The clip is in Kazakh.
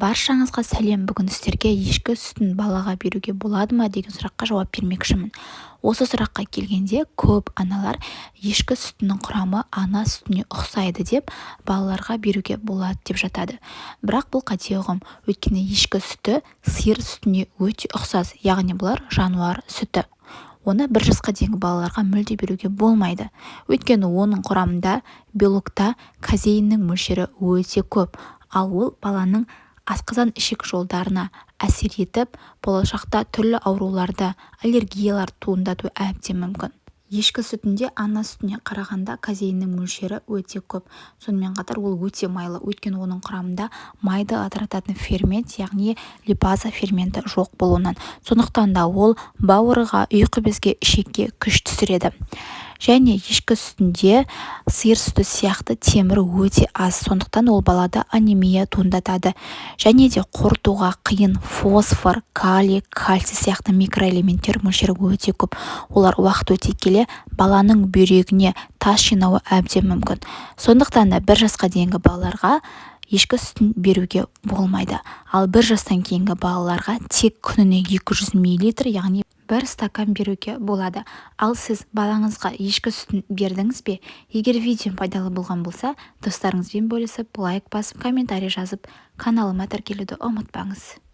Баршаңызға сәлем. Бүгін сіздерге ешкі сүтін балаға беруге болады ма деген сұраққа жауап бермекшімін. Осы сұраққа келгенде көп аналар ешкі сүтінің құрамы ана сүтіне ұқсайды деп балаларға беруге болады деп жатады. Бірақ бұл қате ұғым. Өйткені ешкі сүті сиыр сүтіне өте ұқсас, яғни бұлар жануар сүті. Оны 1 жасқа дейінгі балаларға мүлде беруге болмайды. Өйткені оның құрамында белокта казеиннің мөлшері өте көп, ал ол баланың асқазан ішек жолдарына әсер етіп, болашақта түрлі ауруларды, аллергиялар туындатуы әбден мүмкін. Ешкі сүтінде ана сүтіне қарағанда казеиннің мөлшері өте көп. Сонымен қатар ол өте майлы, өйткені оның құрамында майды ыдырататын фермент, яғни липаза ферменті жоқ болуынан. Сондықтан да ол бауырға, ұйқы безге, ішекке күш түсіреді. Және ешкі сүтінде сиыр сүті сияқты темір өте аз, сондықтан ол балада анемия туындатады. Және де қорытуға қиын фосфор, калий, кальций сияқты микроэлементтер мөлшері өте көп. Олар уақыт өте келе баланың бүйрегіне тас жинауы әбден мүмкін. Сондықтан да 1 жасқа дейінгі балаларға ешкі сүтін беруге болмайды. Ал 1 жастан кейінгі балаларға тек күніне 200 мл, яғни 1 стакан беруге болады. Ал сіз балаңызға ешкі сүтін бердіңіз бе? Егер видео пайдалы болған болса, достарыңызбен бөлісіп, лайк басып, комментарий жазып, каналыма тіркелуді ұмытпаңыз.